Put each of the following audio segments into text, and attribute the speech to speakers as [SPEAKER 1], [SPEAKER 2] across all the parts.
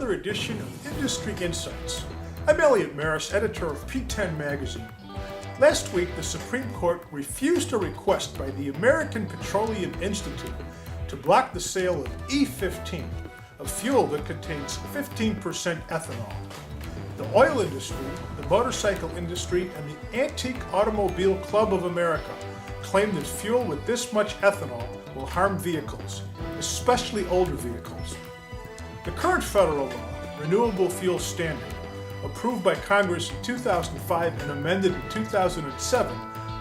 [SPEAKER 1] another edition of Industry Insights. I'm Elliot Maris, editor of P10 Magazine. Last week, the Supreme Court refused a request by the American Petroleum Institute to block the sale of E15, a fuel that contains 15% ethanol. The oil industry, the motorcycle industry, and the Antique Automobile Club of America claim that fuel with this much ethanol will harm vehicles, especially older vehicles. The current federal law, Renewable Fuel Standard, approved by Congress in 2005 and amended in 2007,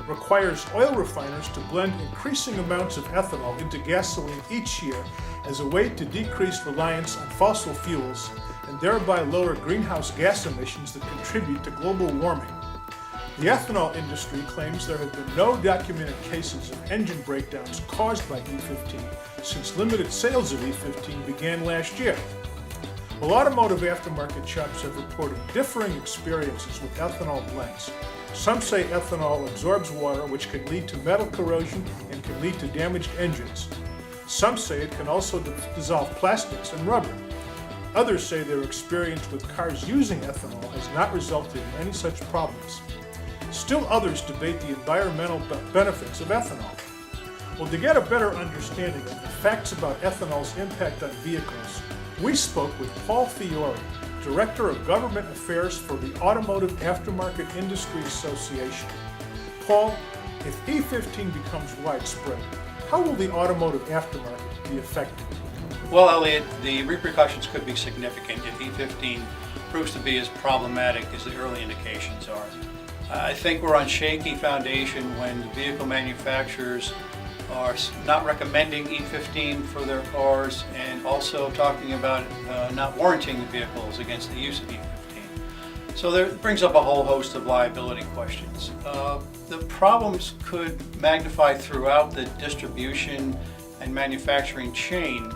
[SPEAKER 1] requires oil refiners to blend increasing amounts of ethanol into gasoline each year as a way to decrease reliance on fossil fuels and thereby lower greenhouse gas emissions that contribute to global warming. The ethanol industry claims there have been no documented cases of engine breakdowns caused by E15 since limited sales of E15 began last year. While automotive aftermarket shops have reported differing experiences with ethanol blends. Some say ethanol absorbs water, which can lead to metal corrosion and can lead to damaged engines. Some say it can also dissolve plastics and rubber. Others say their experience with cars using ethanol has not resulted in any such problems. Still others debate the environmental benefits of ethanol. Well, to get a better understanding of the facts about ethanol's impact on vehicles, we spoke with Paul Fiore, Director of Government Affairs for the Automotive Aftermarket Industry Association. Paul, if E15 becomes widespread, how will the automotive aftermarket be affected?
[SPEAKER 2] Well, Elliot, the repercussions could be significant if E15 proves to be as problematic as the early indications are. I think we're on shaky foundation when the vehicle manufacturers are not recommending E15 for their cars and also talking about not warranting the vehicles against the use of E15. So that brings up a whole host of liability questions. The problems could magnify throughout the distribution and manufacturing chain.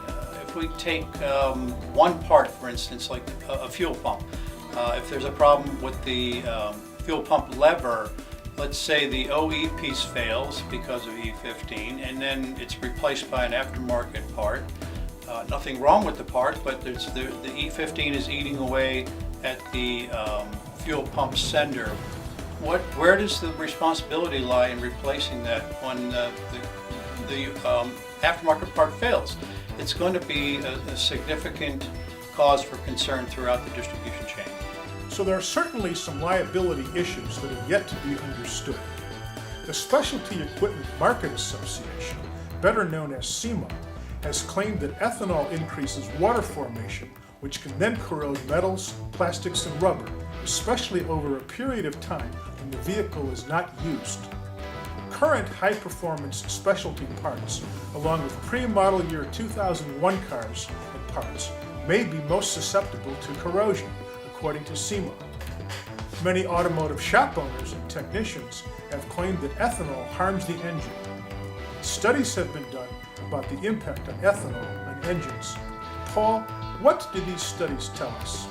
[SPEAKER 2] If we take one part, for instance, like a fuel pump, if there's a problem with the fuel pump lever, let's say the OE piece fails because of E15 and then it's replaced by an aftermarket part. Nothing wrong with the part, but the E15 is eating away at the fuel pump sender. Where does the responsibility lie in replacing that when the aftermarket part fails? It's going to be a significant cause for concern throughout the distribution chain.
[SPEAKER 1] So there are certainly some liability issues that have yet to be understood. The Specialty Equipment Market Association, better known as SEMA, has claimed that ethanol increases water formation, which can then corrode metals, plastics, and rubber, especially over a period of time when the vehicle is not used. Current high-performance specialty parts, along with pre-model year 2001 cars and parts, may be most susceptible to corrosion, according to SEMA. Many automotive shop owners and technicians have claimed that ethanol harms the engine. Studies have been done about the impact of ethanol on engines. Paul, what do these studies tell us?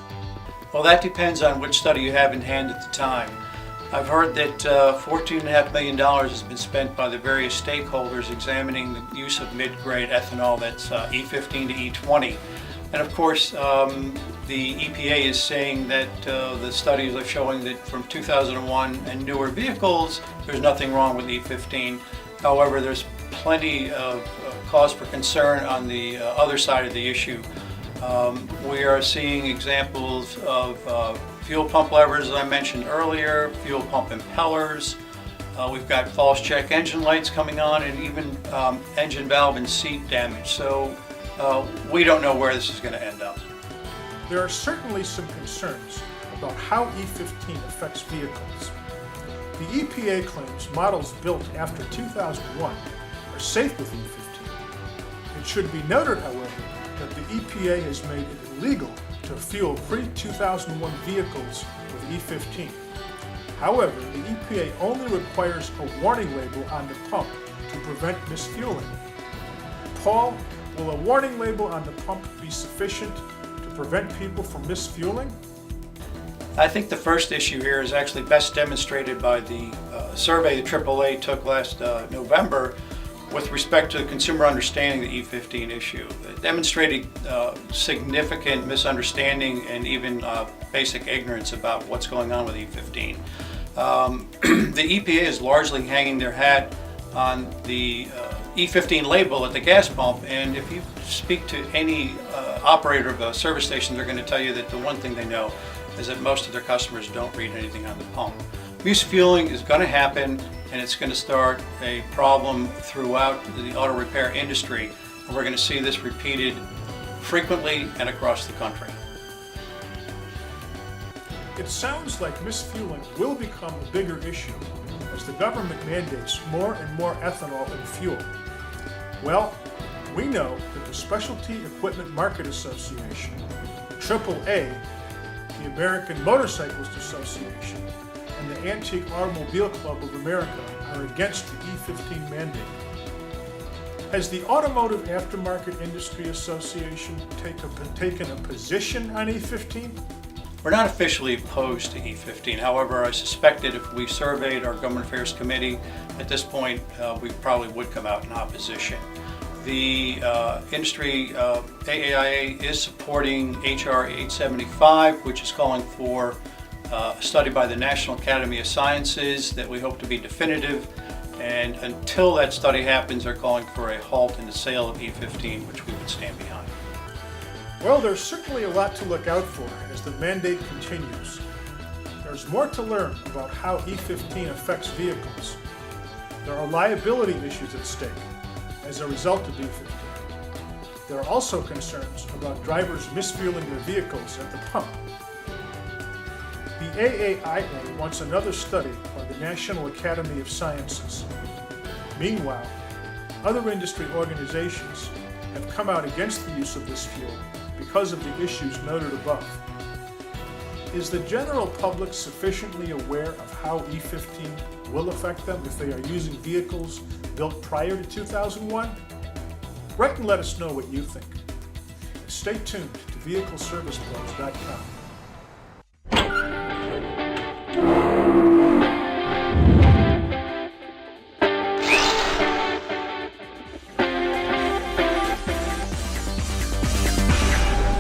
[SPEAKER 2] Well, that depends on which study you have in hand at the time. I've heard that $14.5 million has been spent by the various stakeholders examining the use of mid-grade ethanol, that's E15 to E20. And of course, the EPA is saying that the studies are showing that from 2001 and newer vehicles, there's nothing wrong with E15. However, there's plenty of cause for concern on the other side of the issue. We are seeing examples of fuel pump levers, as I mentioned earlier, fuel pump impellers. We've got false check engine lights coming on, and even engine valve and seat damage. So we don't know where this is going to end up.
[SPEAKER 1] There are certainly some concerns about how E15 affects vehicles. The EPA claims models built after 2001 are safe with E15. It should be noted, however, that the EPA has made it illegal to fuel pre-2001 vehicles with E15. However, the EPA only requires a warning label on the pump to prevent misfueling. Paul, will a warning label on the pump be sufficient to prevent people from misfueling?
[SPEAKER 2] I think the first issue here is actually best demonstrated by the survey the AAA took last November, with respect to consumer understanding the E15 issue. It demonstrated significant misunderstanding and even basic ignorance about what's going on with E15. The EPA is largely hanging their hat on the E15 label at the gas pump, and if you speak to any operator of a service station, they're going to tell you that the one thing they know is that most of their customers don't read anything on the pump. Misfueling is going to happen, and it's going to start a problem throughout the auto repair industry, and we're going to see this repeated frequently and across the country.
[SPEAKER 1] It sounds like misfueling will become a bigger issue as the government mandates more and more ethanol in fuel. Well, we know that the Specialty Equipment Market Association, AAA, the American Motorcyclist Association, and the Antique Automobile Club of America are against the E15 mandate. Has the Automotive Aftermarket Industry Association taken a position on E15?
[SPEAKER 2] We're not officially opposed to E15. However, I suspect that if we surveyed our Government Affairs Committee at this point, we probably would come out in opposition. The industry, AAIA, is supporting HR 875, which is calling for a study by the National Academy of Sciences that we hope to be definitive. And until that study happens, they're calling for a halt in the sale of E15, which we would stand behind.
[SPEAKER 1] Well, there's certainly a lot to look out for as the mandate continues. There's more to learn about how E15 affects vehicles. There are liability issues at stake as a result of E15. There are also concerns about drivers misfueling their vehicles at the pump. The AAIA wants another study by the National Academy of Sciences. Meanwhile, other industry organizations have come out against the use of this fuel because of the issues noted above. Is the general public sufficiently aware of how E15 will affect them if they are using vehicles built prior to 2001? Write and let us know what you think. Stay tuned to VehicleServicePros.com.